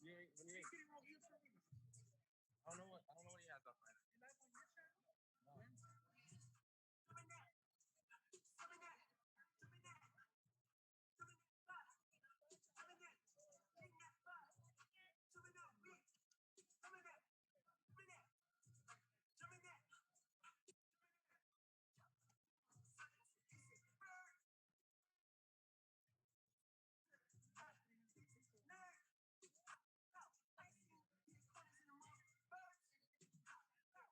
I don't know what he has up right now. No.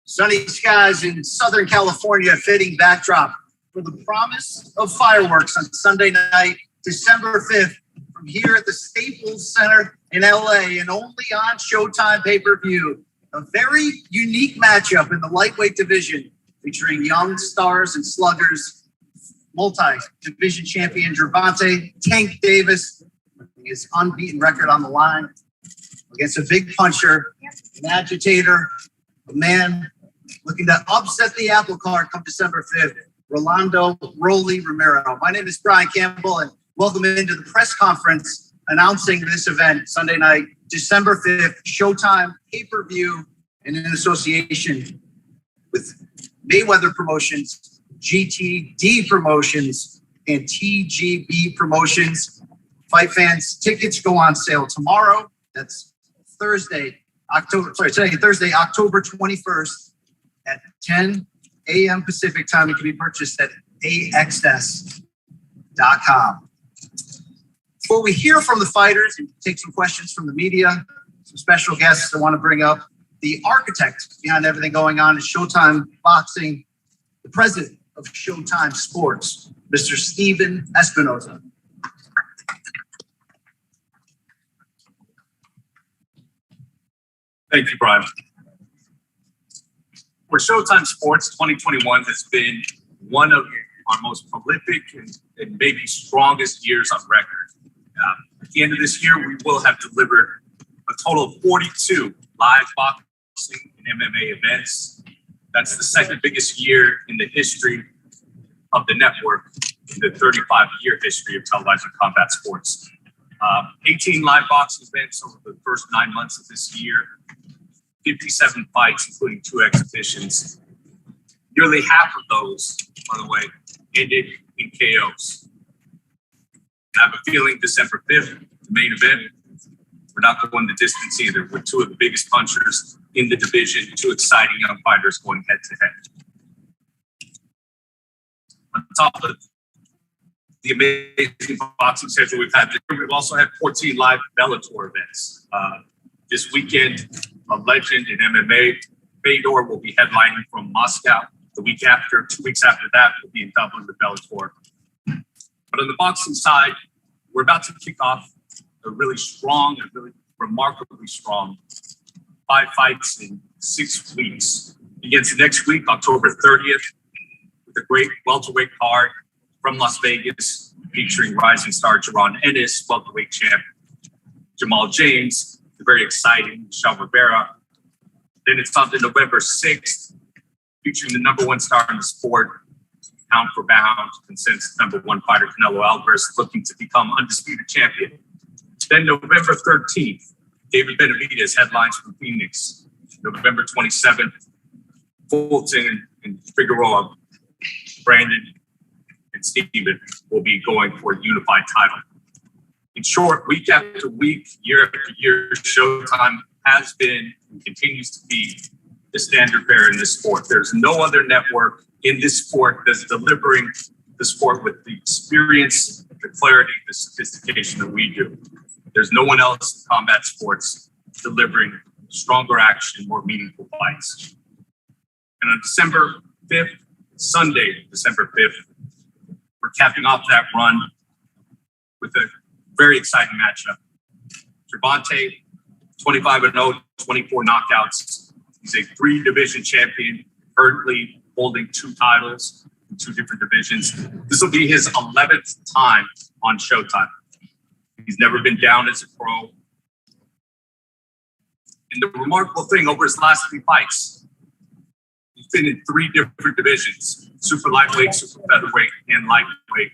Sunny skies in Southern California, fitting backdrop for the promise of fireworks on Sunday night, December 5th, from here at the Staples Center in LA and only on Showtime pay-per-view. A very unique matchup in the lightweight division featuring young stars and sluggers, multi-division champion Gervonta Tank Davis, his unbeaten record on the line, against a big puncher, an agitator, a man looking to upset the apple cart come December 5th, Rolando Romero. My name is Brian Campbell, and welcome into the press conference announcing this event Sunday night, December 5th, Showtime pay-per-view, and in association with Mayweather Promotions, GTD Promotions, and TGB Promotions. Fight fans, tickets go on sale tomorrow. That's Thursday, October 21st at 10 a.m. Pacific time. It can be purchased at AXS.com. Before we hear from the fighters and take some questions from the media, some special guests I want to bring up, the architect behind everything going on in Showtime Boxing, the president of Showtime Sports, Mr. Steven Espinoza. Thank you, Brian. For Showtime Sports, 2021 has been one of our most prolific and maybe strongest years on record. At the end of this year, we will have delivered a total of 42 live boxing and MMA events. That's the second biggest year in the history of the network, in the 35-year history of televised combat sports. 18 live boxing events over the first 9 months of this year. 57 fights, including 2 exhibitions. Nearly half of those, by the way, ended in KOs. I have a feeling December 5th, the main event, we're not going the distance either, with 2 of the biggest punchers in the division, 2 exciting young fighters going head-to-head. On top of the amazing boxing schedule we've had, we've also had 14 live Bellator events. This weekend, a legend in MMA, Fedor, will be headlining from Moscow. The week after, 2 weeks after that, will be in Dublin with Bellator. But on the boxing side, we're about to kick off a really strong, a really remarkably strong 5 fights in 6 weeks. Begins next week, October 30th, with a great welterweight card from Las Vegas, featuring rising star Jaron Ennis, welterweight champ Jamal James, the very exciting Romero. Then it's on to November 6th, featuring the #1 star in the sport, pound for pound, consensus #1 fighter Canelo Alvarez, looking to become undisputed champion. Then November 13th, David Benavidez headlines from Phoenix. November 27th, Fulton and Figueroa, Brandon, and Steven will be going for a unified title. In short, week after week, year after year, Showtime has been and continues to be the standard bearer in this sport. There's no other network in this sport that's delivering the sport with the experience, the clarity, the sophistication that we do. There's no one else in combat sports delivering stronger action, more meaningful fights. And on December 5th, Sunday, December 5th, we're capping off that run with a very exciting matchup. Gervonta, 25-0, 24 knockouts. He's a 3-division champion, currently holding 2 titles in 2 different divisions. This will be his 11th time on Showtime. He's never been down as a pro. And the remarkable thing, over his last 3 fights, he's been in 3 different divisions: super lightweight, super featherweight, and lightweight.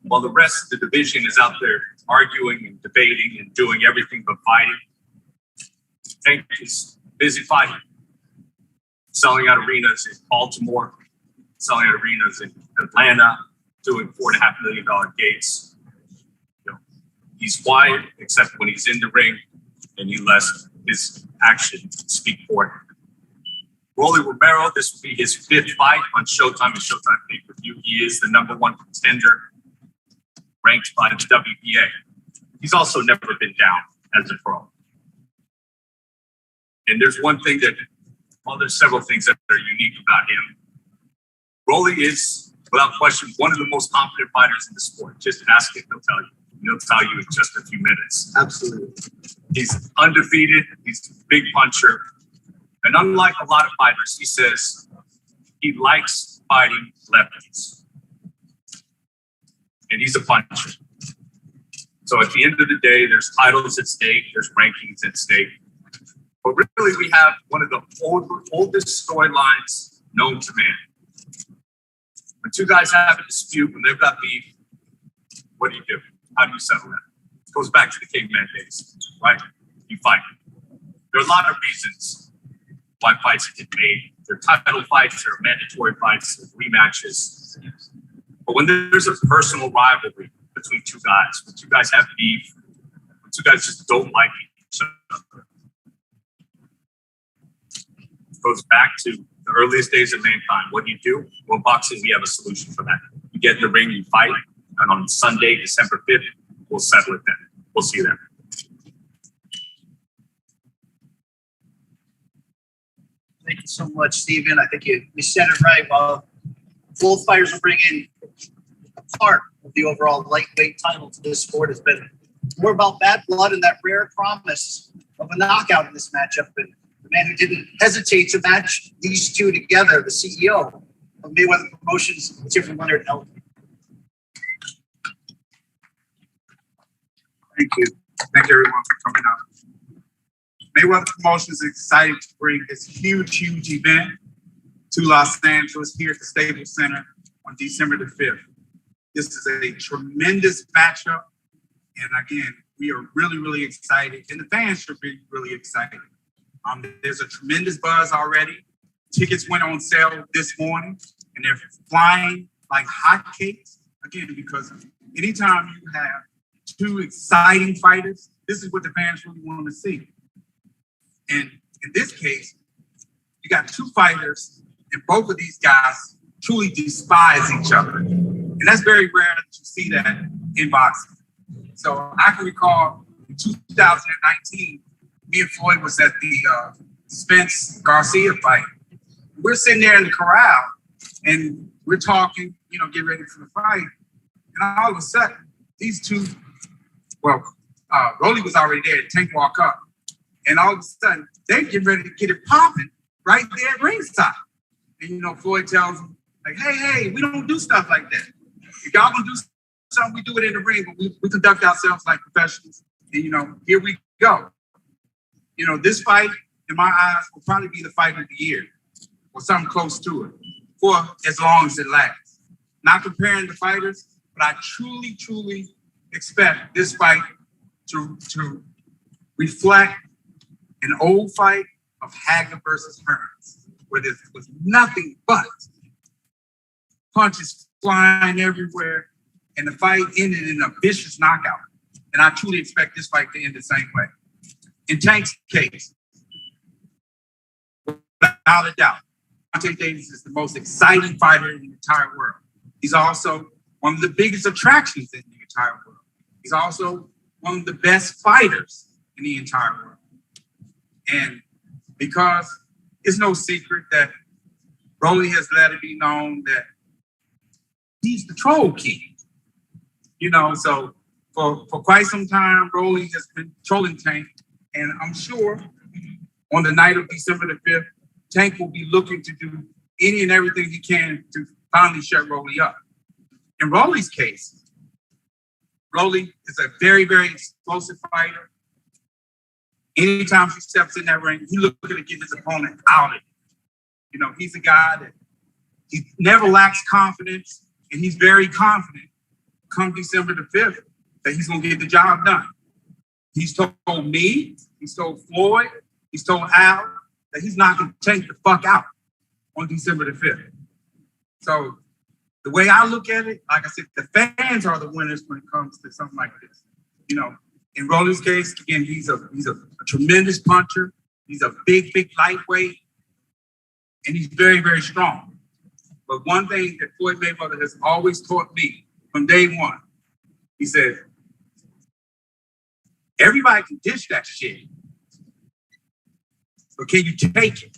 While the rest of the division is out there arguing and debating and doing everything but fighting, Tank is busy fighting, selling out arenas in Baltimore, selling out arenas in Atlanta, doing $4.5 million gates. You know, he's quiet except when he's in the ring, and he lets his action speak for him. Romero, this will be his 5th fight on Showtime and Showtime pay-per-view. He is the #1 contender, ranked by the WBA. He's also never been down as a pro. And there's one thing that, well, there's several things that are unique about him. Rolly is, without question, one of the most confident fighters in the sport. Just ask him, he'll tell you. He'll tell you in just a few minutes. Absolutely. He's undefeated. He's a big puncher. And unlike a lot of fighters, he says he likes fighting lefties. And he's a puncher. So at the end of the day, there's titles at stake, there's rankings at stake. But really, we have one of the oldest storylines known to man. When 2 guys have a dispute, when they've got beef, what do? How do you settle that? It goes back to the caveman days, right? You fight. There are a lot of reasons why fights get made. They're title fights, they're mandatory fights, they're rematches. But when there's a personal rivalry between 2 guys, when 2 guys have beef, when 2 guys just don't like each other, it goes back to the earliest days of mankind. What do? Well, in boxing, we have a solution for that. You get in the ring, you fight, and on Sunday, December 5th, we'll settle it then. We'll see you there. Thank you so much, Steven. I think you said it right. While both fighters will bring in a part of the overall lightweight title to this sport, has been more about bad blood and that rare promise of a knockout in this matchup. And the man who didn't hesitate to match these 2 together, the CEO of Mayweather Promotions, Tiffany Leonard Elton. Thank you. Thank everyone for coming out. Mayweather Promotions is excited to bring this huge event to Los Angeles here at the Staples Center on December the 5th. This is a tremendous matchup. And again, we are really excited. And the fans should be really excited. There's a tremendous buzz already. Tickets went on sale this morning and they're flying like hotcakes. Again, because anytime you have 2 exciting fighters, this is what the fans really want to see. And in this case, you got 2 fighters, and both of these guys truly despise each other. And that's very rare to see that in boxing. So I can recall in 2019, me and Floyd was at the Spence Garcia fight. We're sitting there in the corral, and we're talking, get ready for the fight. And all of a sudden, these 2, Rolly was already there. Tank walk up. And all of a sudden, they get ready to get it popping right there at ringside. And, Floyd tells them, like, hey, we don't do stuff like that. If y'all gonna do something, we do it in the ring, but we conduct ourselves like professionals. And, here we go. This fight, in my eyes, will probably be the fight of the year or something close to it for as long as it lasts. Not comparing the fighters, but I truly expect this fight to reflect an old fight of Hagler versus Hearns, where there was nothing but punches flying everywhere, and the fight ended in a vicious knockout. And I truly expect this fight to end the same way. In Tank's case, without a doubt, Gervonta Davis is the most exciting fighter in the entire world. He's also one of the biggest attractions in the entire world. He's also one of the best fighters in the entire world. And because it's no secret that Rolly has let it be known that he's the troll king. You know, so for quite some time, Rolly has been trolling Tank. And I'm sure on the night of December the 5th, Tank will be looking to do any and everything he can to finally shut Rolly up. In Rolly's case, Rolly is a very, very explosive fighter. Anytime he steps in that ring, he's looking to get his opponent out of it. You know, he's a guy that he never lacks confidence, and he's very confident come December the 5th that he's going to get the job done. He's told me, he's told Floyd, he's told Al that he's not going to take the fuck out on December the 5th. So the way I look at it, like I said, the fans are the winners when it comes to something like this. You know, in Rolly's case, again, he's a tremendous puncher. He's a big lightweight, and he's very, very strong. But one thing that Floyd Mayweather has always taught me from day one, he said, everybody can dish that shit, but can you take it?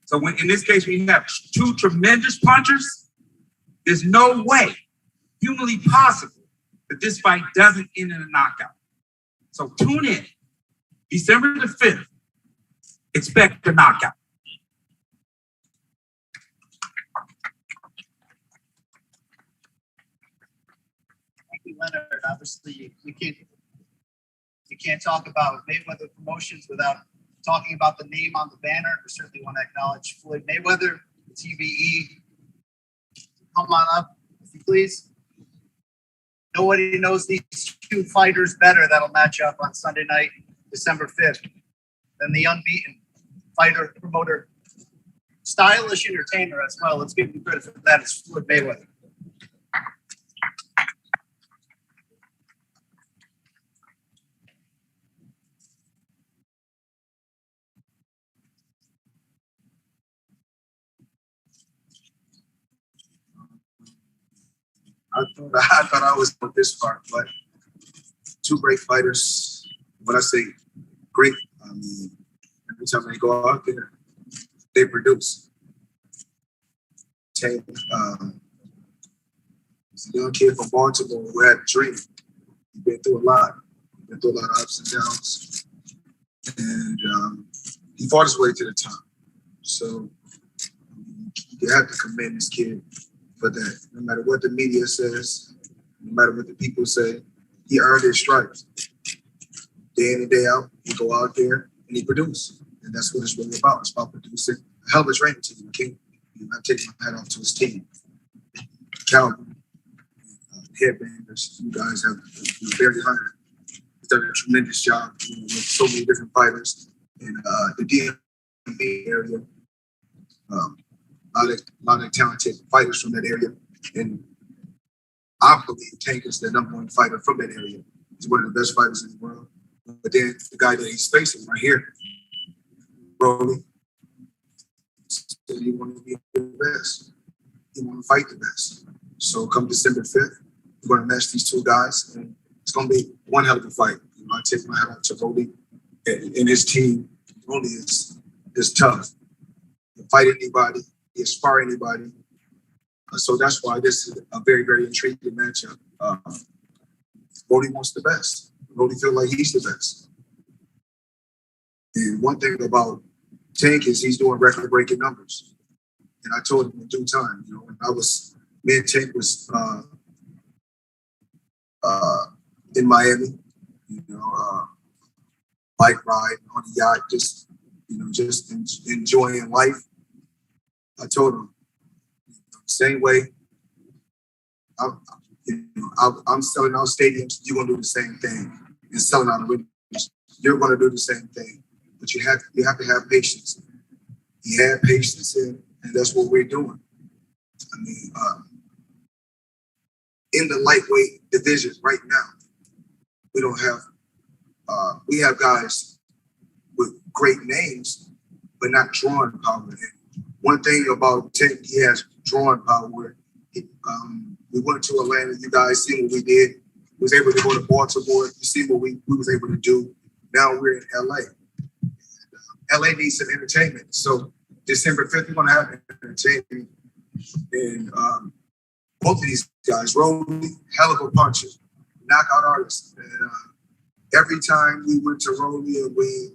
So when, in this case, when you have two tremendous punchers, there's no way humanly possible that this fight doesn't end in a knockout. So tune in. December the 5th, expect a knockout. Thank you, Leonard. Obviously, you can't talk about Mayweather Promotions without talking about the name on the banner. We certainly want to acknowledge Floyd Mayweather, the TBE. Come on up, if you please. Nobody knows these two fighters better that'll match up on Sunday night, December 5th, than the Unbeaten fighter, promoter, stylish entertainer as well. Let's give him credit for that. It's Floyd Mayweather. I thought I was on this far, but two great fighters. When I say great, I mean, every time they go out there, they produce. Tank, he's a young kid from Baltimore who had a dream. He's been through a lot. He's been through a lot of ups and downs. And he fought his way to the top. So you have to commend this kid for that. No matter what the media says, no matter what the people say, he earned his stripes. Day in and day out, he go out there and he produce. And that's what it's really about. It's about producing a hell of a training team, King. I'm taking my hat off to his team. Calvin, Headbangers, you guys have very hard. Done a tremendous job with so many different fighters in the DMV area. A lot of talented fighters from that area. And I believe Tank is the #1 fighter from that area. He's one of the best fighters in the world. But then the guy that he's facing right here, Rolly, said he wanted to be the best. He wanted to fight the best. So come December 5th, we're going to match these two guys. And it's going to be one hell of a fight. You know, I take my hat off to Rolly and his team. Rolly is tough. He'll fight anybody. He spar anybody. So that's why this is a very, very intriguing matchup. Rolly wants the best. Rolly feels like he's the best. And one thing about Tank is he's doing record-breaking numbers. And I told him in due time, you know, when me and Tank was in Miami, you know, bike ride on a yacht, just enjoying life. I told him, same way I'm selling out stadiums, you're going to do the same thing. And selling out arenas, you're going to do the same thing. But you have to have patience. he had patience, and that's what we're doing. I mean, in the lightweight division right now, we don't have, we have guys with great names, but not drawing power. And one thing about Tank, he has drawing power. We went to Atlanta. You guys see what we did. We was able to go to Baltimore. You see what we was able to do. Now we're in LA. LA needs some entertainment. So December 5th, we're going to have entertainment. And both of these guys, Rolly, hell of a puncher, knockout artist. And every time we went to Rolly and we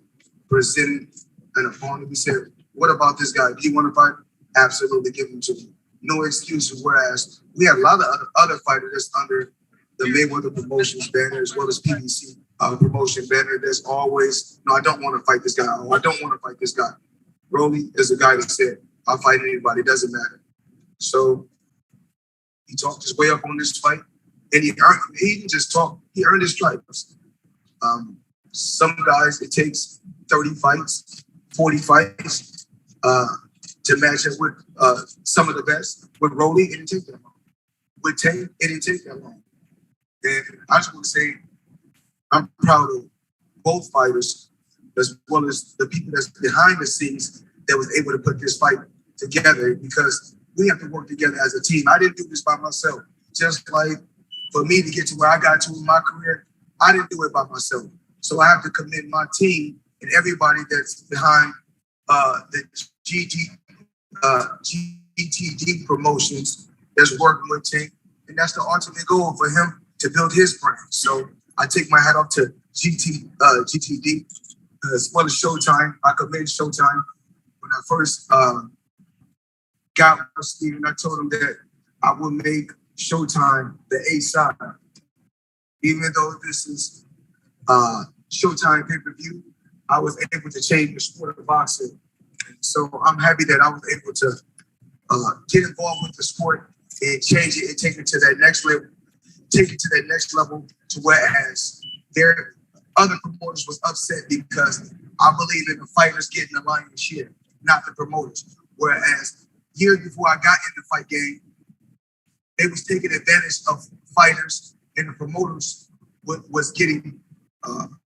presented an opponent, we said, what about this guy? Do you want to fight? Absolutely, give him to me. No excuses. Whereas we have a lot of other fighters that's under the Mayweather Promotions banner as well as PBC promotion banner. There's always, no, I don't want to fight this guy. Oh, I don't want to fight this guy. Rolly is a guy that said, I'll fight anybody. It doesn't matter. So he talked his way up on this fight, and he didn't just talk. He earned his stripes. Some guys, it takes 30 fights, 40 fights to match up with some of the best. With Rolly, it didn't take that long. With Tank, it didn't take that long. And I just want to say, I'm proud of both fighters, as well as the people that's behind the scenes that was able to put this fight together, because we have to work together as a team. I didn't do this by myself. Just like for me to get to where I got to in my career, I didn't do it by myself. So I have to commend my team and everybody that's behind the GTD promotions that's working with Tank. And that's the ultimate goal for him, to build his brand. So I take my hat off to GTD as well as Showtime. I commend Showtime. When I first got with Steven, I told him that I would make Showtime the A side. Even though this is Showtime pay-per-view, I was able to change the sport of boxing. And so I'm happy that I was able to get involved with the sport and change it and take it to that next level. Take it to that next level, to whereas their other promoters was upset because I believe in the fighters getting the lion's share, not the promoters. Whereas years before I got in the fight game, they was taking advantage of fighters, and the promoters was getting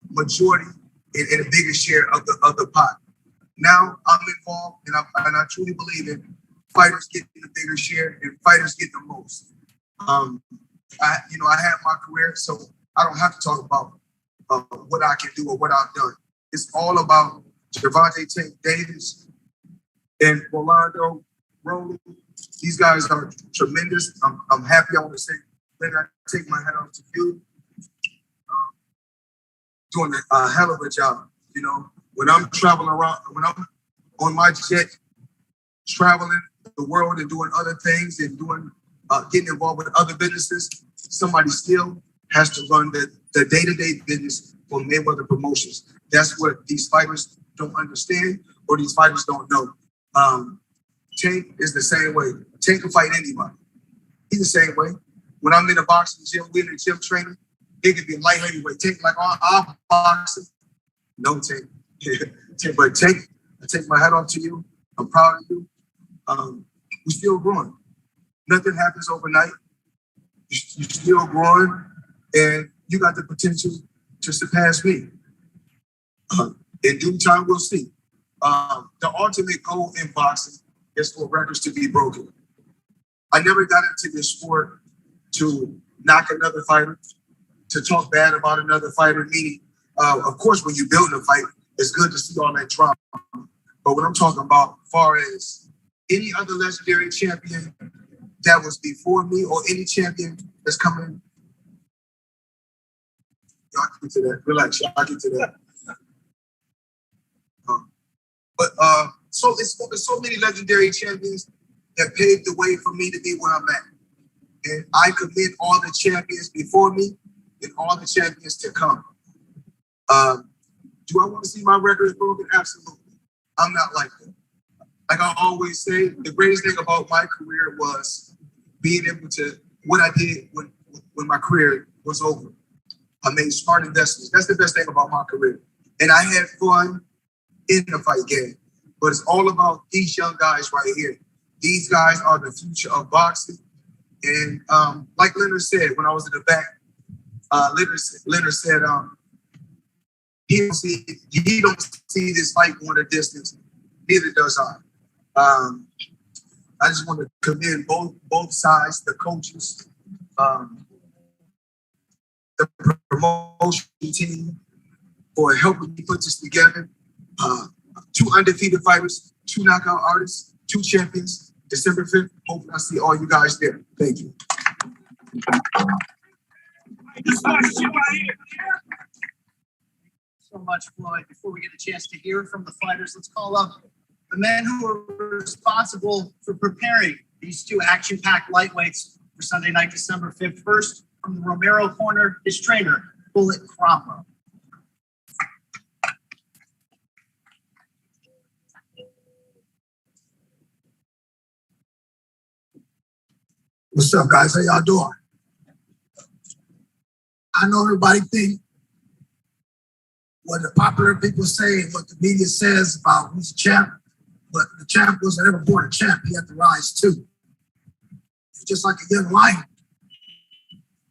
majority and a bigger share of the pot. Now I'm involved, and I truly believe in fighters getting the bigger share and fighters getting the most. I have my career, so I don't have to talk about what I can do or what I've done. It's all about Gervonta, Tank, Davis, and Rolando, Rolando. These guys are tremendous. I'm happy. I want to say, let I take my hat off to you. Doing a hell of a job. You know, when I'm traveling around, when I'm on my jet, traveling the world and doing other things and doing getting involved with other businesses, somebody still has to run the day-to-day business for Mayweather Promotions. That's what these fighters don't understand, or these fighters don't know. Tank is the same way. Tank can fight anybody. He's the same way. When I'm in a boxing gym, we're in a gym training, it could be a light heavyweight. Tank, like, I'm boxing. No, Tank. But Tank, I take my hat off to you. I'm proud of you. We're still growing. Nothing happens overnight. You're still growing, and you got the potential to surpass me. In due time, we'll see. The ultimate goal in boxing is for records to be broken. I never got into this sport to knock another fighter, to talk bad about another fighter, meaning, of course, when you build a fight, it's good to see all that drama. But what I'm talking about, as far as any other legendary champion that was before me or any champion that's coming, y'all get to that. Relax, y'all get to that. So it's so many legendary champions that paved the way for me to be where I'm at. And I commend all the champions before me and all the champions to come. Do I want to see my records broken? Absolutely. I'm not like that. Like I always say, the greatest thing about my career was being able to, what I did when my career was over. I made smart investments. That's the best thing about my career. And I had fun in the fight game. but it's all about these young guys right here. These guys are the future of boxing. And like Leonard said, when I was in the back, Leonard said he don't see this fight going a distance. Neither does I. I just want to commend both sides, the coaches, the promotion team for helping me put this together. 2 undefeated fighters, 2 knockout artists, 2 champions. December 5th, hopefully I see all you guys there. Thank you. So much, Floyd. Before we get a chance to hear from the fighters, let's call up the men who are responsible for preparing these 2 action-packed lightweights for Sunday night, December 5th. First, from the Romero corner, his trainer, Bullet Cromwell. What's up, guys? How y'all doing? I know everybody think what the popular people say and what the media says about who's the champ, but the champ wasn't ever born a champ. He had to rise too. Just like a young lion,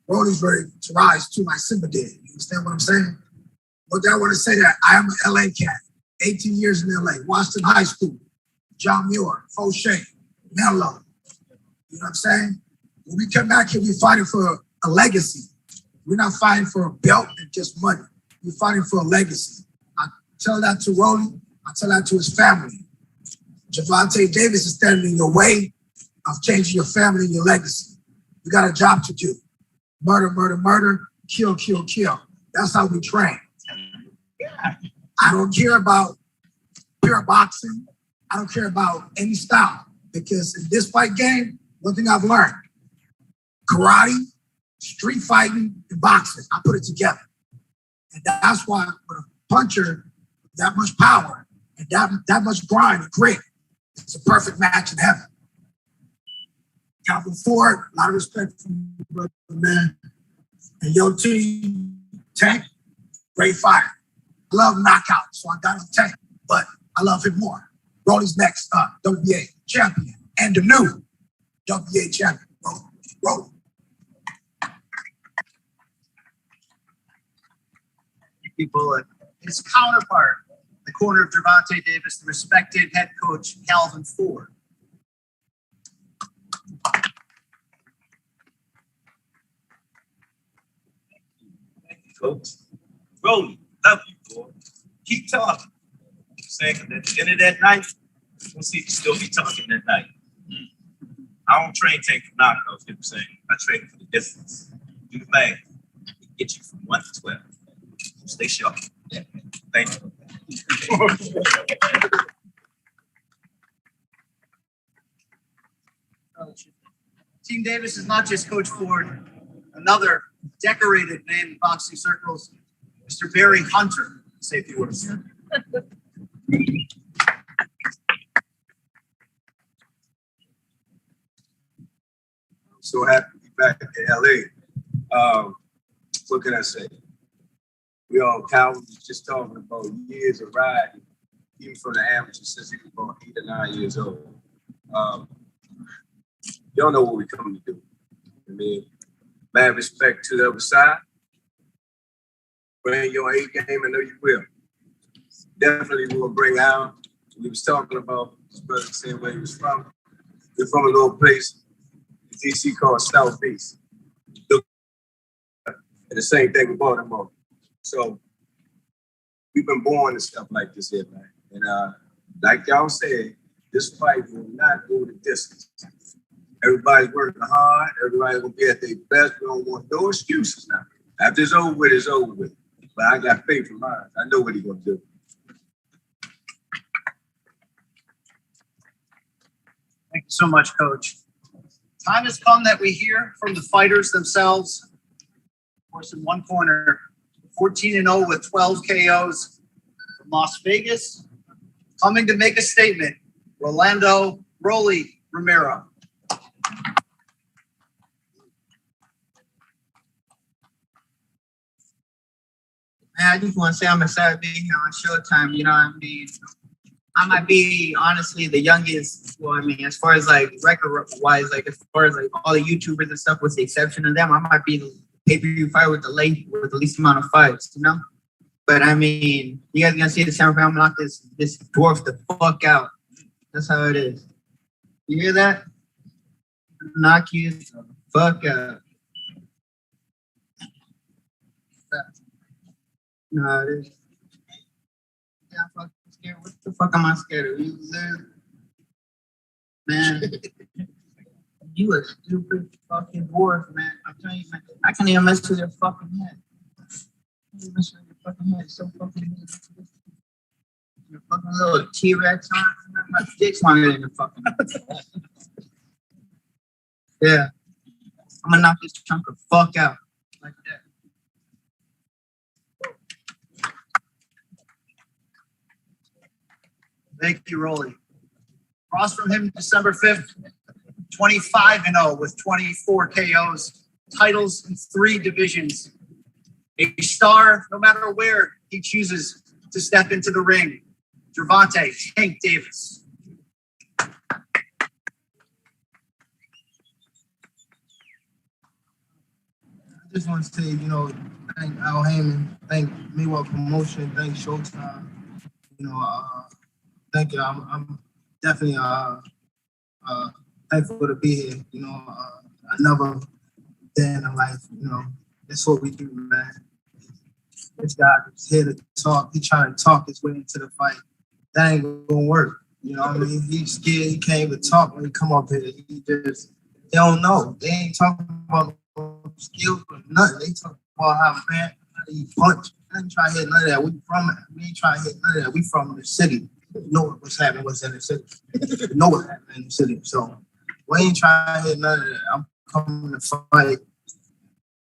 Brody's ready to rise too, like Simba did. You understand what I'm saying? But I want to say that I am an LA cat, 18 years in LA, Washington High School, John Muir, Fauché, Mello. You know what I'm saying? When we come back here, we're fighting for a legacy. We're not fighting for a belt and just money. We're fighting for a legacy. I tell that to Rolly. I tell that to his family. Gervonta Davis is standing in your way of changing your family and your legacy. You got a job to do. Murder, murder, murder, kill, kill, kill. That's how we train. I don't care about pure boxing. I don't care about any style. Because in this fight game, one thing I've learned, karate, street fighting, and boxing, I put it together. And that's why with a puncher, that much power, and that much grind and grit, it's a perfect match in heaven. Calvin Ford, a lot of respect from you, brother, man. And your team, Tank, great fighter. I love knockouts, so I got him Tank, but I love him more. Rolly's next WBA champion and the new WBA champion. Rolly. People, his counterpart, the corner of Gervonta Davis, the respected head coach, Calvin Ford. Thank you, Coach. Rolly, love you, boy. Keep talking. Saying at the end of that night, we'll see if you still be talking that night. I don't train Tank for knockouts, you know what I'm saying? I train for the distance. Do the math. It get you from 1 to 12. Stay sharp. Yeah. Thank you. Team Davis is not just Coach Ford. Another decorated name in boxing circles, Mr. Barry Hunter. Say a few words. So happy to be back in LA. What can I say? We all Calvin was just talking about years of riding, even from the amateur since he was about 8 or 9 years old. Y'all know what we come to do. I mean, mad respect to the other side. Bring your A game, I know you will. Definitely we will bring out. We was talking about his brother saying where he was from. We're from a little place in DC called Southeast. And the same thing with Baltimore. So we've been born and stuff like this here, man. And like y'all said, this fight will not go the distance. Everybody's working hard. Everybody's gonna be at their best. We don't want no excuses now. After it's over with, it's over with. But I got faith in mine. I know what he's gonna do. Thank you so much, Coach. Time has come that we hear from the fighters themselves. Of course, in one corner, 14-0 with 12 KOs from Las Vegas. Coming to make a statement, Rolando Romero. Man, I just want to say I'm excited to be here on Showtime, you know what I mean? I might be honestly the youngest. Well, I mean, as far as like record wise, like as far as like all the YouTubers and stuff, with the exception of them, I might be the pay-per-view fighter with the least amount of fights, you know. But I mean, you guys gonna see the sound. I'm gonna knock this dwarf the fuck out. That's how it is. You hear that? Knock you the fuck out. No, it is. Yeah, I'm fucking scared. What the fuck am I scared of? You man, you a stupid fucking dwarf, man. I'm telling you, man. I can't even mess with your fucking head. I can't even mess with your fucking head. It's so fucking head. Your fucking little T-Rex on. My dick's longer than your fucking head. Yeah. I'm gonna knock this chunk of fuck out. Like that. Thank you, Rolly. Across from him, December 5th, 25-0 with 24 KOs, titles in 3 divisions. A star, no matter where he chooses to step into the ring. Gervonta Tank Davis. I just want to say, you know, thank Al Heyman, thank Mayweather Promotion, thank Showtime. You know, thank you. I'm definitely thankful to be here. You know, another day in the life. You know, that's what we do, man. This guy is here to talk. He trying to talk his way into the fight. That ain't gonna work. You know what I mean? He's scared. He can't even talk when he come up here. They don't know. They ain't talking about skills or nothing. They talk about how he punch. I ain't trying to hit none of that. We ain't trying to hit none of that. We from the city. You know what's happening, what's in the city. You know what's happening in the city. So we ain't trying to hit none of that. I'm coming to fight.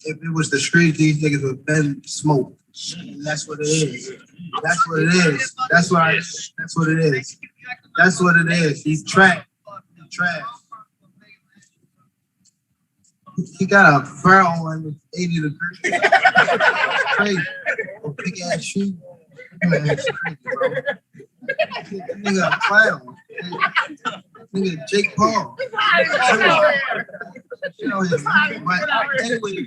If it was the streets, these niggas would have been smoked. And that's what it is. That's what it is. That's what it is. That's what it is. He's trash. He's trash. He got a fur on with 80 degrees. Crazy. A big ass shoe. Man, it's crazy, bro. Nigga a clown. Nigga Jake Paul. You know him. But anyway,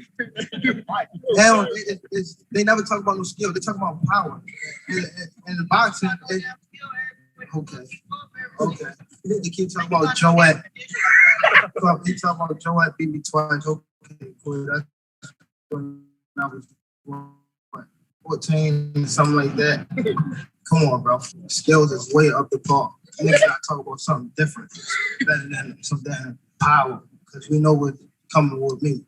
they never talk about no skill. They talk about power. In the boxing, okay. They keep talking about Joette. They talk about Joette beat me twice. Okay, cool. That's when I was 14, something like that. Come on, bro. Skills is way up the park. Niggas gotta talk about something different, better than some damn power, because we know what's coming with me.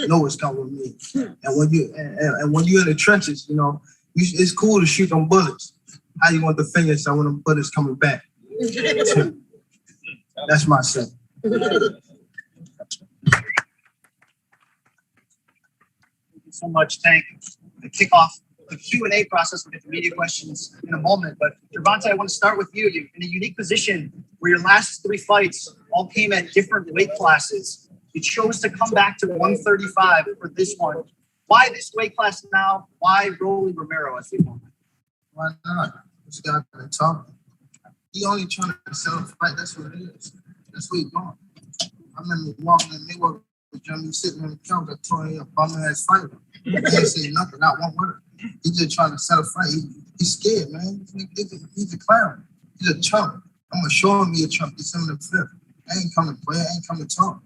Know what's coming with me. And when you're in the trenches, you know, it's cool to shoot them bullets. How you want to defend yourself when them bullets coming back? That's my say. Thank you so much, Tank. The kickoff, the Q&A process, we'll get the media questions in a moment. But Gervonta, I want to start with you. You're in a unique position where your last 3 fights all came at different weight classes. You chose to come back to 135 for this one. Why this weight class now? Why Romero as we want? Why not? This guy been talking. He only trying to sell a fight. That's what it is. That's what he's doing. I remember walking in Mayweather with Jimmy sitting on the couch. I told him a bum ass fighter. He ain't say nothing, not one word. He just trying to sell a fight. He's scared, man. He's a clown. He's a chump. I'm gonna show him he a chump December the 5th. I ain't coming to play. I ain't coming to talk.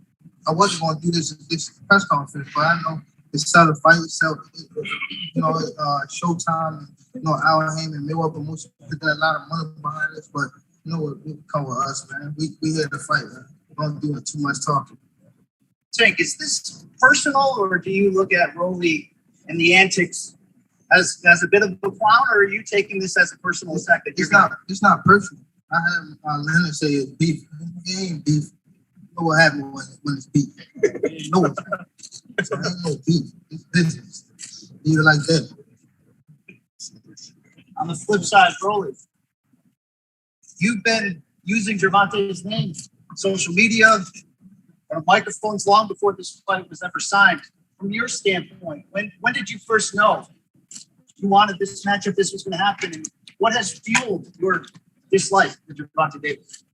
I wasn't gonna do this press conference, but I know it's sell a fight, Showtime, Al Heyman, Mayweather Promotion put a lot of money behind us, but you know what, it come with us, man. We here to fight, man. We don't do too much talking. Tank, is this personal, or do you look at Rolly and the antics as a bit of a clown, or are you taking this as a personal attack? It's not personal. I have Leonard say it's beef. It ain't beef. You know what happens when it's beef. You know it's beef. So it ain't no beef. It's business. Leave it like that. On the flip side, Rolly, you've been using Gervonta's name on social media, on microphones long before this fight was ever signed. From your standpoint, when did you first know you wanted this matchup, this was going to happen, and what has fueled your dislike the Gervonta Davis?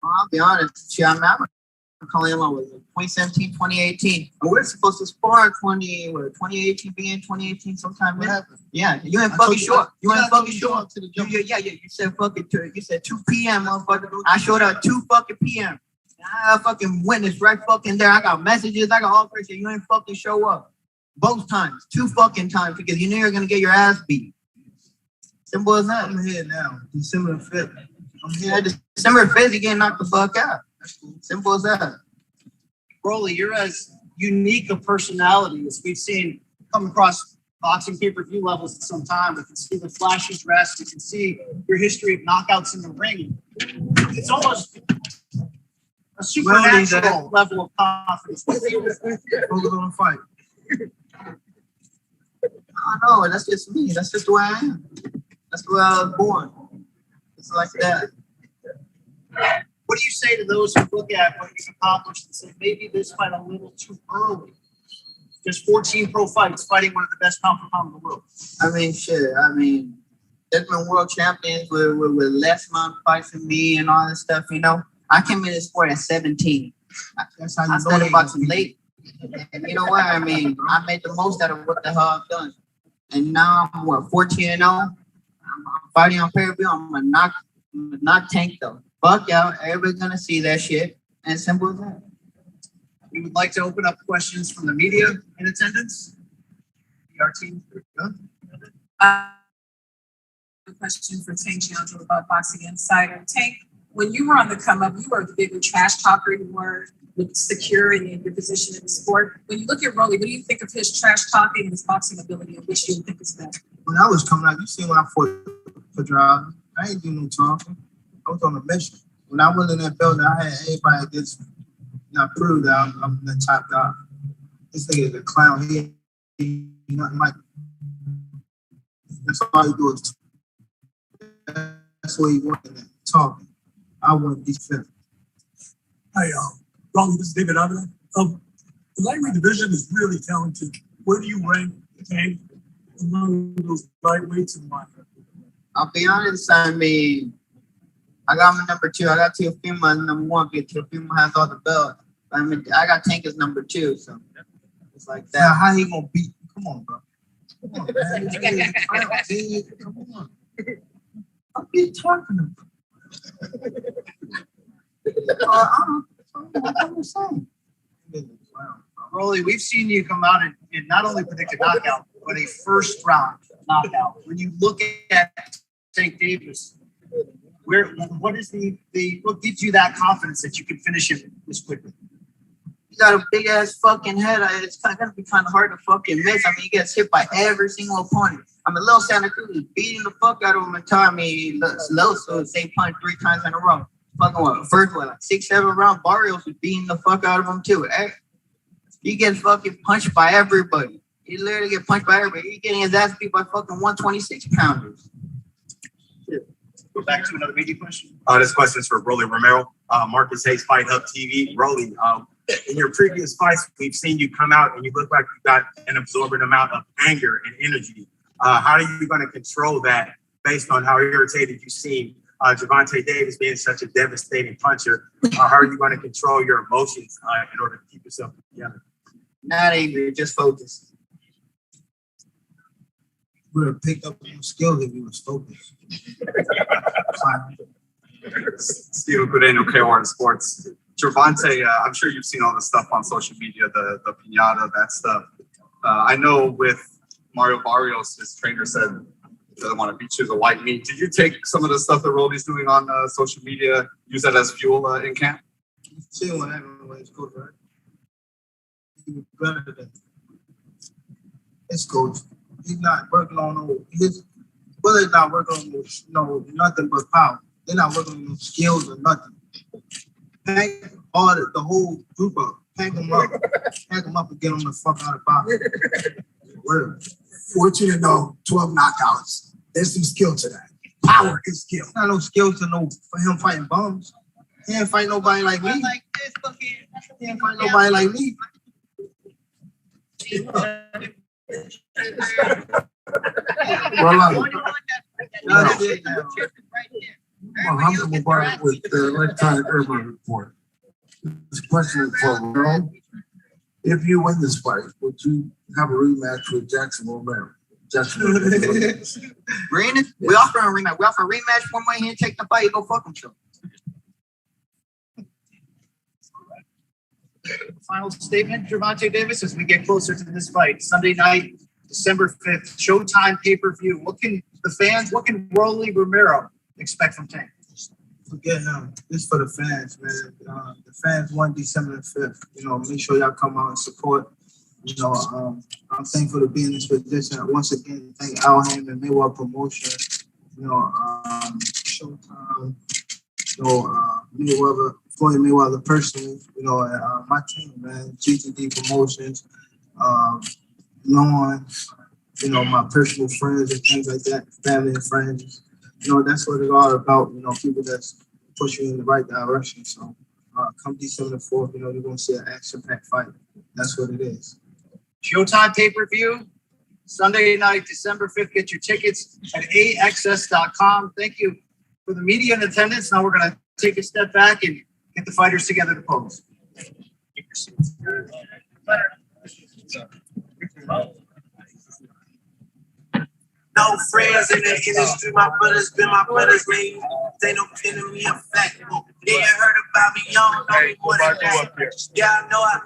I'll be honest. I'm calling him on 2017, 2018. And we're supposed to spar 2018, beginning 2018 sometime. What happened? Yeah, you ain't fucking sure. You ain't fucking sure. Yeah. You said fucking you said 2 p.m. motherfucker. I showed up 2 fucking p.m. I fucking witness right fucking there. I got messages. I got all kinds of shit. You ain't fucking show up. Both times. 2 fucking times because you knew you were gonna get your ass beat. Simple as that. I'm here now. December 5th. I'm here. Yeah, December 5th, you getting knocked the fuck out. Simple as that. Broly, you're as unique a personality as we've seen come across boxing pay-per-view levels at some time. We can see the flashy dress. We can see your history of knockouts in the ring. It's almost a supernatural level of confidence. Focus on the fight. I know, that's just me. That's just the way I am. That's the way I was born. It's like that. What do you say to those who look at what you've accomplished and say maybe this fight a little too early? Just 14 pro fights, fighting one of the best pound for pound in the world. I mean, shit. I mean, there's been world champions with less amount of fights than me and all this stuff. You know, I came in this sport at 17. That's how I you started know boxing late. And you know what? I mean, I made the most out of what the hell I've done. And now I'm 14-0. I'm fighting on pay-per-view. I'm gonna knock Tank though. Fuck out. Everybody's gonna see that shit. And simple as that. We would like to open up questions from the media in attendance. PR team. A question for Tank Chandler about Boxing Insider. Tank, when you were on the come up, you were the bigger trash talker. You were secure in your position in the sport. When you look at Rolly, what do you think of his trash talking and his boxing ability, and which do you think is better? When I was coming out, you see when I fought for drive, I ain't doing no talking. I was on a mission. When I went in that building, I had everybody just prove that I'm the top guy. This nigga is a clown. He ain't nothing like me. That's all he do is that's what he wanted, talking. I want to be fit. Hi, Rolando, this is David WBA. The lightweight division is really talented. Where do you rank Tank among those lightweights in life? I'll be honest, I mean, I got him number 2. I got Teofimo as number 1 because Teofimo has all the belts. I mean, I got Tank as number 2, so it's like that. Now, how he gonna beat? Come on, bro. Come on, man. Come on. What are you talking about? I'm saying. Rolly, we've seen you come out and not only predict a knockout, but a first round knockout. When you look at Tank Davis, what gives you that confidence that you can finish him this quickly? You got a big ass fucking head. It's gonna be kind of hard to fucking miss. I mean, he gets hit by every single opponent. I mean, Lil Santa Cruz is beating the fuck out of him and telling me he looks low, so same punch 3 times in a row. Fucking what? First one, like 6-7 round. Barrios was beating the fuck out of him too. He gets fucking punched by everybody. He literally get punched by everybody. He's getting his ass beat by fucking 126 pounders. Go back to another media question. This question is for Romero. Marcus Hayes, FightHype TV. Rolly, in your previous fights, we've seen you come out and you look like you got an absorbent amount of anger and energy. How are you going to control that based on how irritated you seem? Gervonta Davis being such a devastating puncher, how are you going to control your emotions in order to keep yourself together? Not angry, just focused. We would have picked up some skills if we was focused. Steven Guadagno, K1 Sports. Gervonta, I'm sure you've seen all the stuff on social media, the piñata, that stuff. I know with Mario Barrios, his trainer said he doesn't want to beat you as a white meat. Did you take some of the stuff that Rolly's doing on social media, use that as fuel in camp? See what happened when it's coach, right? He was better than his coach. He's not working on his brother's not working on nothing but power. They're not working on skills or nothing. Pack all the whole group up. Pack them up and get them the fuck out of power. We're 14-0, 12 knockouts. There's some skill to that. Power is skill. Not no skill to know for him fighting bums. He ain't fight nobody like me. He ain't fight nobody like me. Rolando. Well, I'm going to start with the electronic urban report. This question is for Romero. If you win this fight, would you have a rematch with Jackson Romero? Brandon, we offer a rematch. We offer a rematch. One way here, take the fight, go fuck himself. Final statement, Gervonta Davis, as we get closer to this fight, Sunday night, December 5th, Showtime pay-per-view. What can Rolly Romero expect from Tank? Forget him. This for the fans, man. The fans won December 5th. You know, make sure y'all come out and support. You know, I'm thankful to be in this position. Once again, thank Alham and Mayweather Promotion. You know, Showtime. You know, Mayweather, Floyd Mayweather personally. You know, and my team, man. GTD Promotions. Lauren. You know, my personal friends and things like that. Family and friends. You know, that's what it's all about. You know, people that's push you in the right direction. So, come December 4th, you know, you're going to see an action-packed fight. That's what it is. Showtime pay-per-view, Sunday night, December 5th. Get your tickets at AXS.com. Thank you for the media in attendance. Now we're going to take a step back and get the fighters together to pose. No friends in the industry, my brothers been my brothers, man. They don't pin me a fact. Yeah, you heard about me, y'all know me more than that. Yeah, I know I.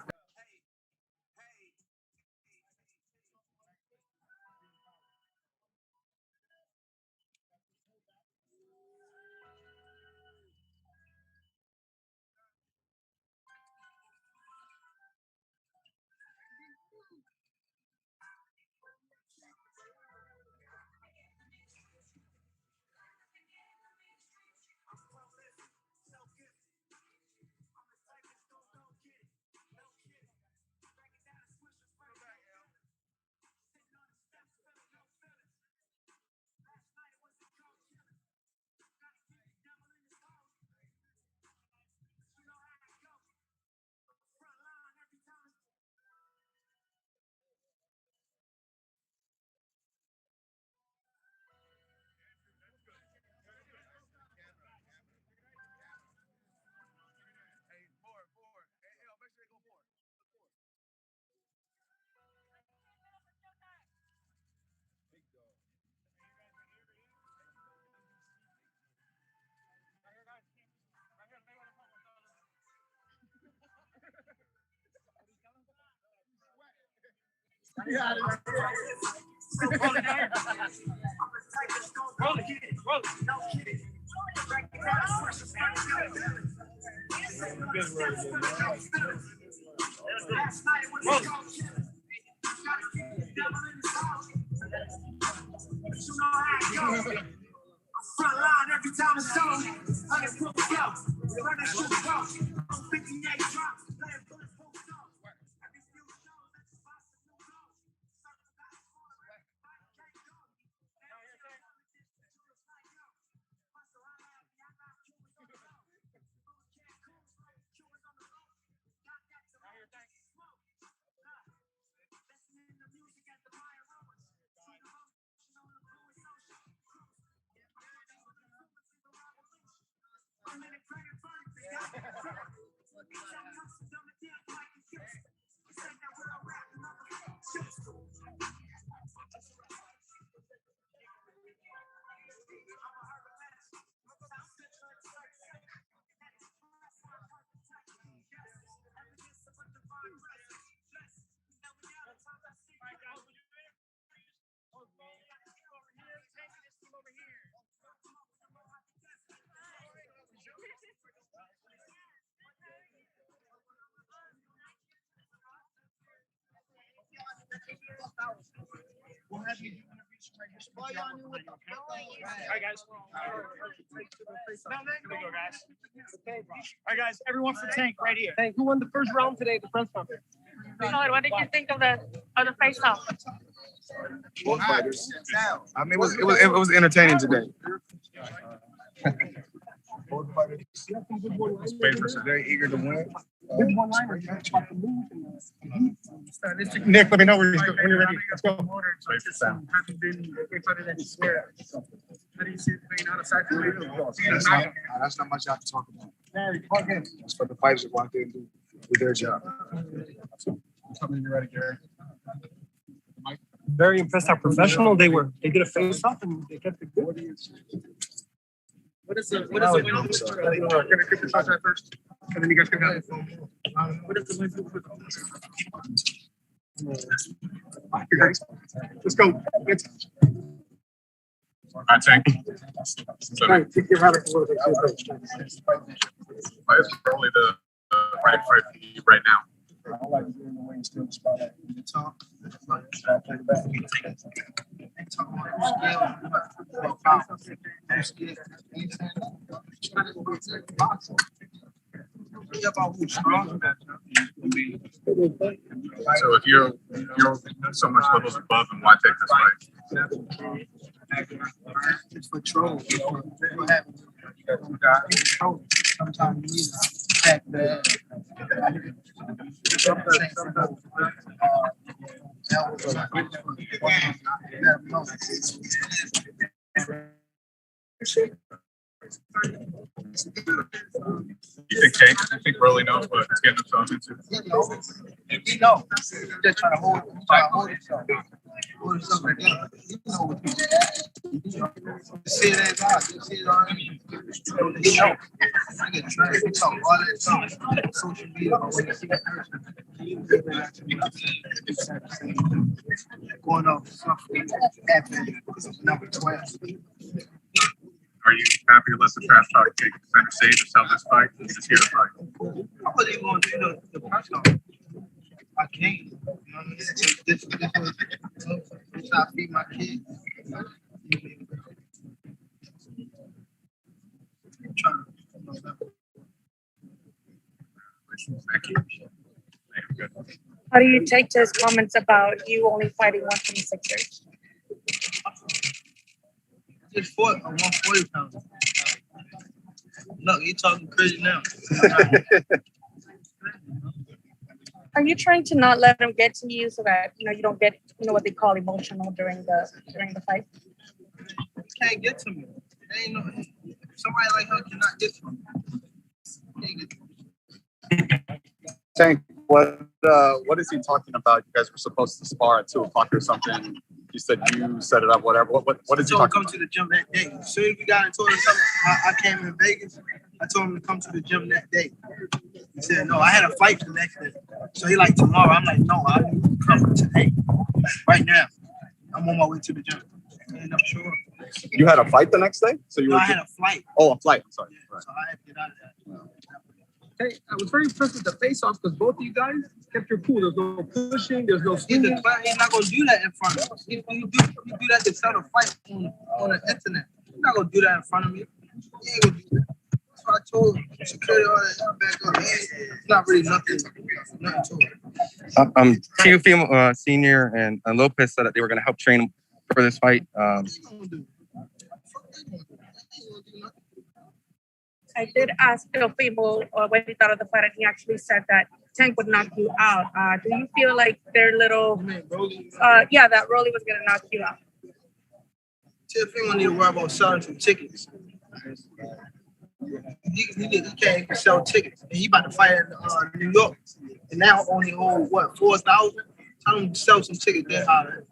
Front line every time it's on. 100 proof go. Run that shit go. 58 drops. Playing bulletproof zone. Every few shows that you watch the new goal. Circle back for it. Fight can't go. Now here's that. Jewelers like yo. Hustle, I have me. I got Cubans on the road. Food can't cool. Cubans on the road. Got that to now here's that. Smoke. Listen in the music at the Maya Rollers. See the motion on the blue and social. I'm in a credit fund, they got me. Some hustle, dumb and damn like a kiss. You said that when I rap another shit. We'll have you do interviews right here. All right, guys. Here we go, guys. All right, guys. Everyone for Tank right here. Tank, who won the first round today at the press conference? Lord, what did you think of the face-off? Both fighters. I mean, it was entertaining today. Both fighters. Favorites are very eager to win. Nick, let me know when you're ready. Let's go. How do you see it playing out aside from That's not much I have to talk about. That's for the fighters to go out there and do their job. Something you're ready, Gary. Very impressed how professional they were. They did a face off and they kept it good. What is the win? Gonna get the shots right first, and then you guys can have it. What is the win for? Let's go. All right, Tank. All right, take your hat a little bit. It's probably the right fight for you right now. I like doing the wing still spot at the top. So if you're so much levels above, then why take this fight? It's for trolls. Sometimes you need to pack that. You think Rolly knows what he's getting himself into? He knows. He's just trying to hold himself. Hold himself together. You know what he's doing. You see it as hard. You see it already. He knows. I get trained. We talk all that time on social media. But when you see a person going off something happening, number 12. Are you happy to let the trash talk take center stage and sell this fight? You're just here to fight. I wasn't even going to do the press conference. I can't. You know what I mean? This was how I feed my kids. I'm trying to. Thank you. How do you take to his comments about you only fighting 126ers? Just fought a 140 pounder. Look, you talking crazy now. Are you trying to not let him get to you so that you don't get what they call emotional during the fight? You can't get to me. There ain't no somebody like her cannot get to me. Can't get to me. Tank, what is he talking about? You guys were supposed to spar at 2:00 or something. You said you set it up, whatever. What is he talking about? Come to the gym that day. As soon as we got into it, I came in Vegas. I told him to come to the gym that day. He said, no, I had a fight the next day. So he like, tomorrow. I'm like, no, I need to come today. Right now. I'm on my way to the gym. And I'm sure. You had a fight the next day? I had a flight. Oh, a flight. I'm sorry. Yeah, right. So I had to get out of that. Hey, I was very impressed with the face-off because both of you guys kept your cool. There's no pushing. There's no swinging. He's not gonna do that in front of us. You do that to sell a fight on the internet. He's not gonna do that in front of me. He ain't gonna do that. That's what I told him. Security all that back up. It's not really nothing to it. Teofimo Senior and Lopez said that they were going to help train him for this fight. I did ask Teofimo what he thought of the fight, and he actually said that Tank would knock you out. Do you feel like their little, that Rolly was going to knock you out? Teofimo need to worry about selling some tickets. He can't even sell tickets. And he about to fight in New York. And now only hold, 4,000? Tell him to sell some tickets. They're hotter.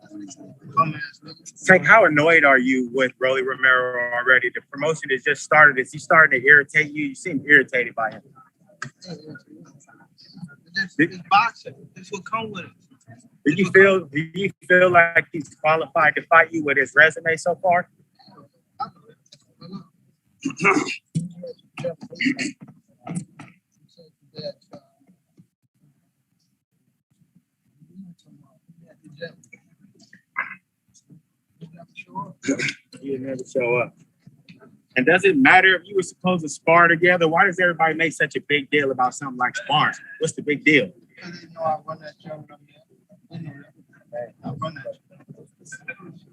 Tank, how annoyed are you with Rolly Romero already? The promotion has just started. Is he starting to irritate you? You seem irritated by him. It's boxing. This will come with it. Do you feel like he's qualified to fight you with his resume so far? You never show up. And does it matter if you were supposed to spar together? Why does everybody make such a big deal about something like sparring? What's the big deal?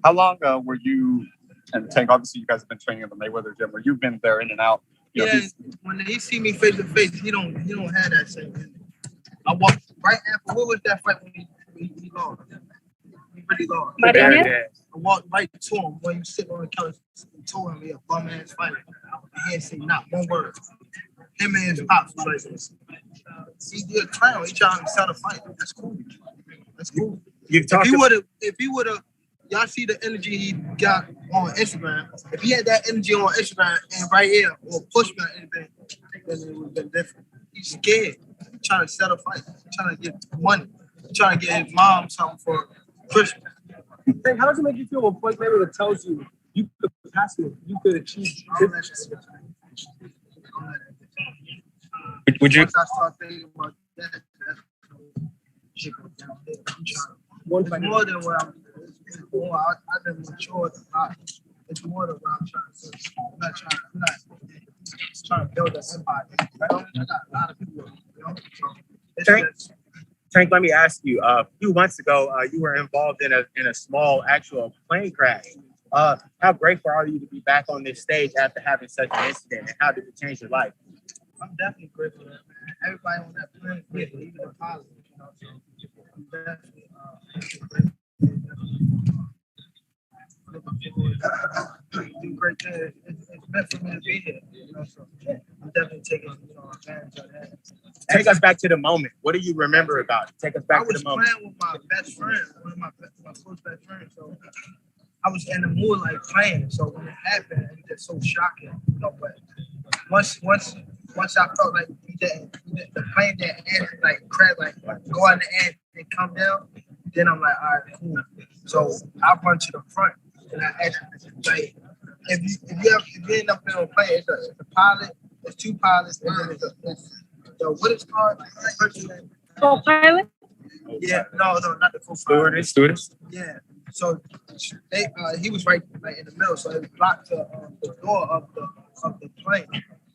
How long were you and Tank? Obviously, you guys have been training at the Mayweather gym, where you've been there in and out. You know, when he see me face to face, he don't have that same. I walked right after. What was that fight when he lost? He really lost. I walked right to him when he was sitting on the couch told him he a bum ass fighter. He ain't say not one word. Him and his pops was like, he did a clown. He trying to sell a fight. That's cool. That's cool. If he would have, y'all see the energy he got on Instagram. If he had that energy on Instagram and right here or push me or anything, then it would have been different. He's scared. He's trying to set a fight. He's trying to get money. He's trying to get his mom something for Christmas. Hey, how does it make you feel when Floyd Mayweather tells you you could pass him, you could achieve? Would you? Once I start thinking about that, that's shit goes down there. I'm trying to. It's more than what I'm. It's more. I never matured a lot. It's more than what I'm trying to do. I'm not trying to build an empire. I got a lot of people. You know? So Tank, let me ask you. A few months ago, you were involved in a small actual plane crash. How grateful are you to be back on this stage after having such an incident, and how did it change your life? I'm definitely grateful for that, man. Everybody on that plane, even the pilots, you know. So I'm definitely grateful. Do great things. It's meant for me to be here, you know. So I'm definitely taking advantage of that. Take us back to the moment. What do you remember about it? Take us back to the moment. I was playing with my best friend, one of my close best friends. So I was in the mood like playing. So when it happened, it was just so shocking, you know. But once I felt like the plane that ended, like crash, like go on the end and come down, then I'm like, all right, cool. So I run to the front and I asked like, if you end up in a plane, it's a pilot, there's two pilots, and then it's what is called? Co-pilot? Yeah, no, not the co-pilot. Stewardess. Yeah. So he was right like in the middle, so it blocked the door of the plane.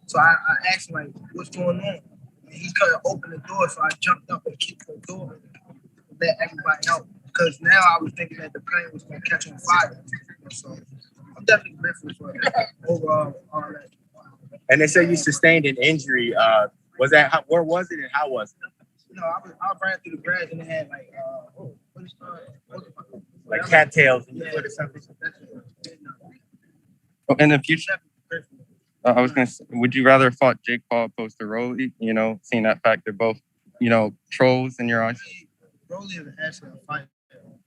So I asked him like, what's going on? And he couldn't open the door, so I jumped up and kicked the door and let everybody out. Because now I was thinking that the plane was going to catch on fire. So I'm definitely grateful for overall all that. And they said you sustained an injury. Was that where was it and how was it? You know, I ran through the grass and it had like what is like cattails in your foot or something. In the future, I was gonna say, would you rather fought Jake Paul opposed to Rolly? You know, seeing that fact they're both, you know, trolls in your eyes. Rolly is actually a fighter.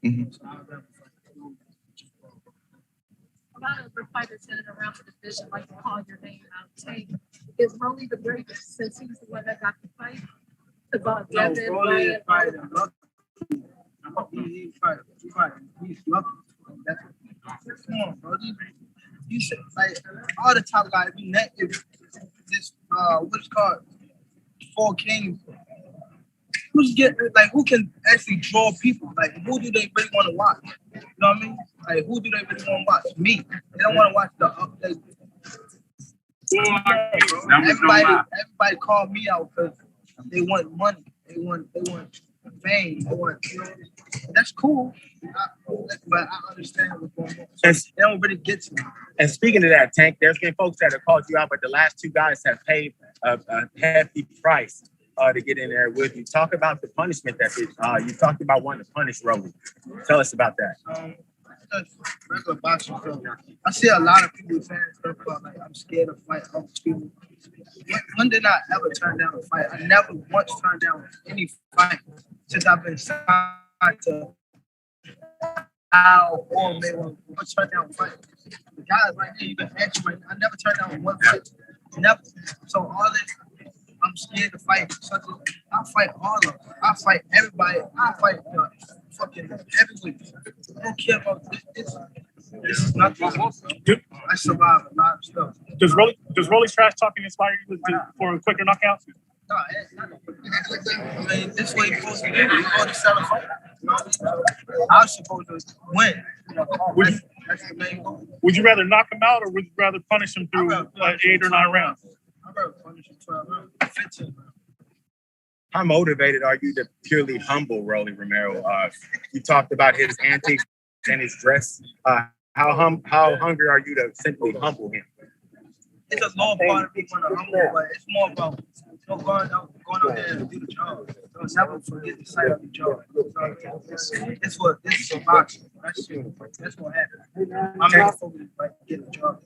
Mm-hmm. So I'd rather fight Rolly. A lot of the fighters in and around the division like to call your name out. Tank, is Rolly the greatest since he's the one that got the fight? About Devin, Rolly is fighting lucky. He's fighting. He's lucky. Come on, bro. You should like all the top guys. If this what's called 4 Kings. Who can actually draw people? Like who do they really want to watch? You know what I mean? Like who do they really want to watch? Me. They don't want to watch the update. Everybody call me out because they want money. They want fame. They want, you know, that's cool. But I understand what's going on. So they don't really get to me. And speaking of that, Tank, there's been folks that have called you out, but the last 2 guys have paid a hefty price to get in there with you. Talk about the punishment that you talked about wanting to punish Rolly. Tell us about that. Regular boxing stuff. I see a lot of people saying stuff about like I'm scared to fight. When did I ever turn down a fight? I never once turned down any fight since I've been signed to or Mayweather. I turned down a fight. The guys right there, you can ask me. I never turned down one fight. Never. So all this, I'm scared to fight. I fight all of them. I fight everybody. I fight fucking heavyweights. I don't care about this. This is nothing. I survived a lot of stuff. Does Rolly's trash talking inspire you for quicker knockouts? No, I mean, this is what you're supposed to do. You're supposed to sell a fight. I was supposed to win. That's the main goal. Would you rather knock him out or would you rather punish him through 8 or 9 rounds? I'd rather punish him 12 rounds, 15 rounds. How motivated are you to purely humble Rolly Romero? You talked about his antics and his dress. How hungry are you to simply humble him? It's a low part of me want to humble, but it's more about going out there and do the job. Don't never forget the sight of the job. This is boxing. That's what happened. I'm not focused on getting a job.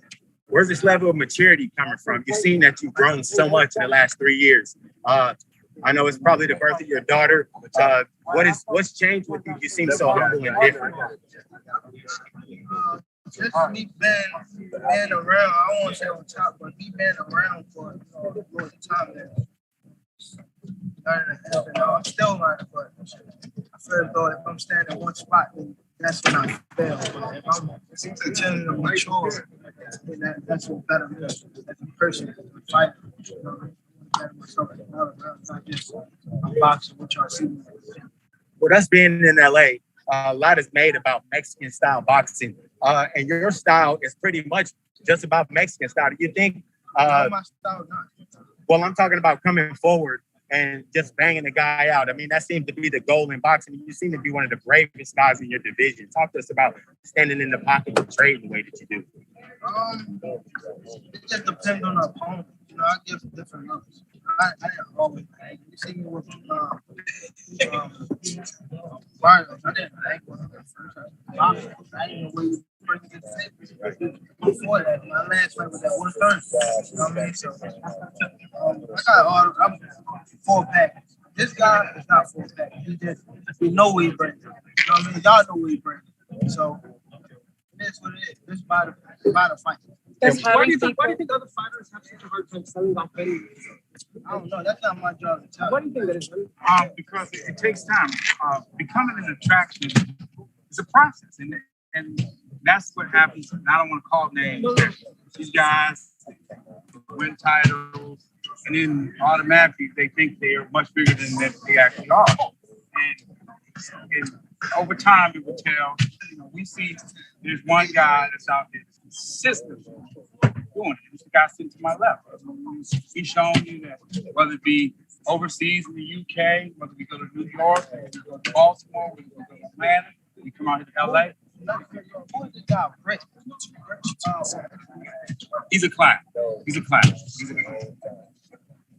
Where's this level of maturity coming from? You've seen that you've grown so much in the last 3 years. I know it's probably the birth of your daughter. What's changed with you? You seem so humble and different. Just me being around. I don't want to say on top, but me being around for a long time now. I'm still learning, but I feel as though if I'm standing in one spot, then that's when I fail. But if I'm continuing to mature, then that's what better me as a person, as a fighter. You know, better myself as another round, not just a boxer, which I see. With us being in LA, a lot is made about Mexican style boxing, and your style is pretty much just about Mexican style. Do you think? My style not. Well, I'm talking about coming forward and just banging the guy out. I mean, that seems to be the goal in boxing. You seem to be one of the bravest guys in your division. Talk to us about standing in the pocket and trading the way that you do. It just depends on the opponent. You know, I give different looks. I didn't always hang. You see me with Mario. I didn't hang with him at first. I didn't know where you bring it. Before that, my last fight was at 130. You know what I mean? So I'm full pack. This guy is not full pack. We know what he brings. You know what I mean? Y'all know what he brings. So it is what it is. This is about a fight. Why do you think other fighters have such a hard time selling off any? I don't know. That's not my job to tell. What do you think that is? Because it takes time. Becoming an attraction is a process, and that's what happens. And I don't want to call names. These guys win titles, and then automatically they think they are much bigger than they actually are. And over time, it will tell. You know, we see there's one guy that's out there that's consistently doing it. It's the guy sitting to my left. He's shown you that whether it be overseas in the UK, whether we go to New York, whether we go to Baltimore, whether we go to Atlanta, we come out here to LA. He's a clown. He's a clown.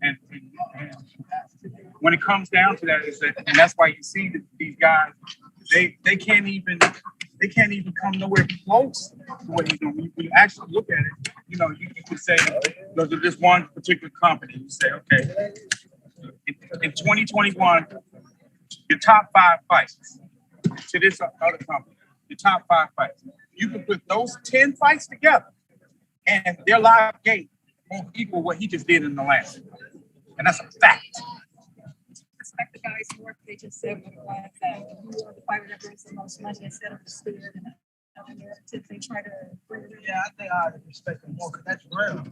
And when it comes down to that, and that's why you see that these guys, they can't even come nowhere close to what he's doing. When you actually look at it, you know, you could say, there's this one particular company. You say, okay, in 2021, your top 5 fights to this other company, your top 5 fights, you can put those 10 fights together, and their live gate won't equal what he just did in the last. And that's a fact. Respect the guys more. They just said that you are the fighter that brings the most money instead of the spirit and they try to bring it in. Yeah, I think I respect them more because that's real.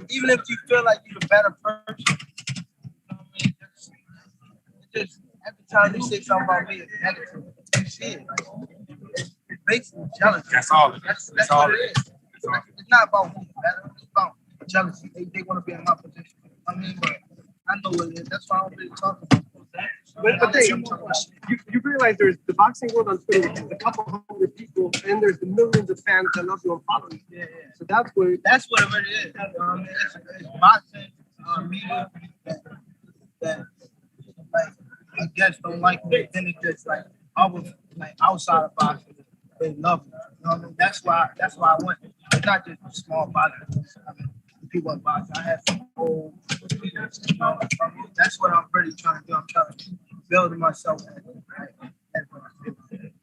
Even if you feel like you're a better person, you know what I mean? It's just every time they say something about me, it's negative. You see it. It's basically jealousy. That's all. That's all it is. It's not about who's better. It's about jealousy. They want to be in my position. I mean, but I know what it is. That's why I don't really talk about that. But you realize there's the boxing world on Twitter, which is a couple hundred people, and there's the millions of fans that love you and follow you. Yeah. So that's what it really is. It's boxing, media that like I guess don't like me. Then it's just like I was like outside of boxing, they love me. You know what I mean? That's why I went. It's not just a small boxing. I mean, people in boxing. I have some old people. You know, that's what I'm really trying to do. I'm trying to build myself as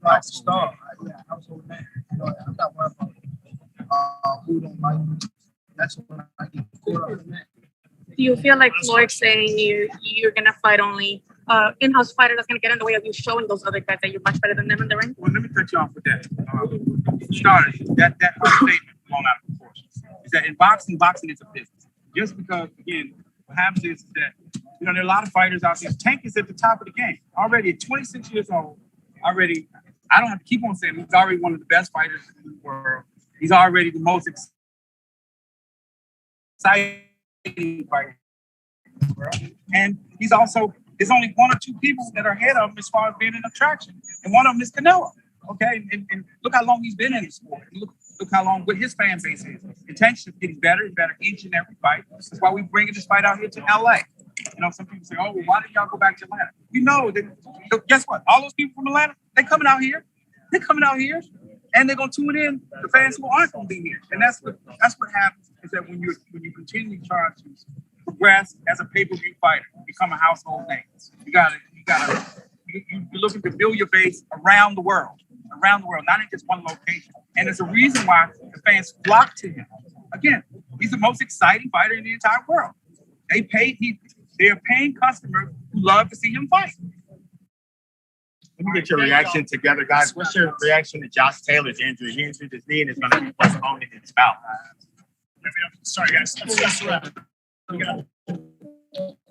a star. I was a man. You know, I'm not worried about who don't like me. That's when I get caught up in that. Do you feel like Floyd saying you're gonna fight only in-house fighter that's gonna get in the way of you showing those other guys that you're much better than them in the ring? Well, let me cut you off with that. That whole statement blown out of proportion. Is that in boxing is a business. Just because, again, what happens is that, you know, there are a lot of fighters out there. Tank is at the top of the game. Already at 26 years old, I don't have to keep on saying he's already one of the best fighters in the world. He's already the most exciting fighter in the world. And he's also, there's only 1 or 2 people that are ahead of him as far as being an attraction. And one of them is Canelo. Okay, and look how long he's been in the sport. Look how long what his fan base is. And Tank's just getting better and better each and every fight. That's why we're bringing this fight out here to LA. You know, some people say, oh, well, why did y'all go back to Atlanta? We know that, guess what? All those people from Atlanta, they coming out here. They're coming out here and they're gonna tune in the fans who aren't gonna be here. And that's what happens is that when you continue trying to progress as a pay-per-view fighter, become a household name. You're looking to build your base around the world, not in just one location. And there's a reason why the fans flock to him. Again, he's the most exciting fighter in the entire world. They're paying customers who love to see him fight. Let me get your reaction together, guys. What's your reaction to Josh Taylor's injury? He injured his knee and is going to be postponed in his bout. Sorry, guys. Let's wrap it.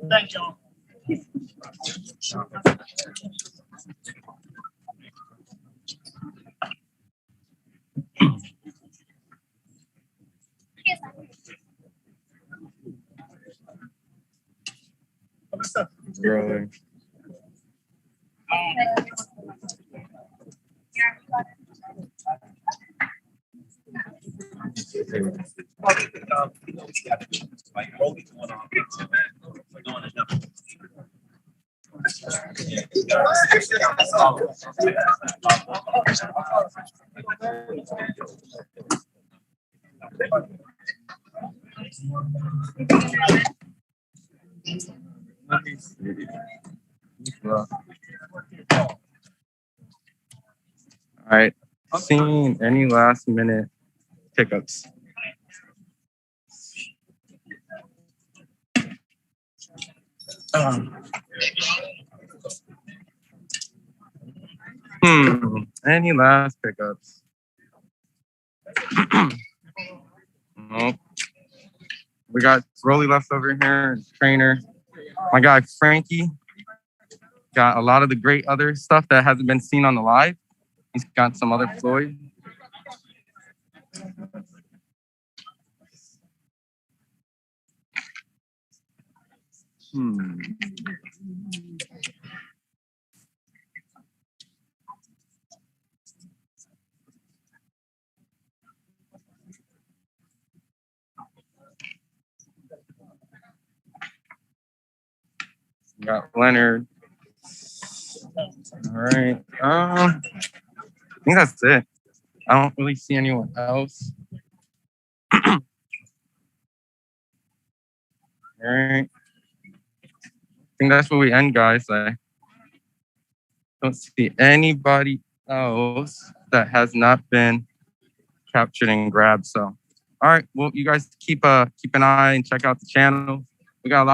Thank y'all. Really? All right. Seeing any last minute pickups? Any last pickups? Nope. We got Rolly left over here, trainer. My guy Frankie got a lot of the great other stuff that hasn't been seen on the live. He's got some other Floyd. Got Leonard. All right. I think that's it. I don't really see anyone else. All right. I think that's where we end, guys. I don't see anybody else that has not been captured and grabbed. So, all right. Well, you guys keep an eye and check out the channel. We got a lot.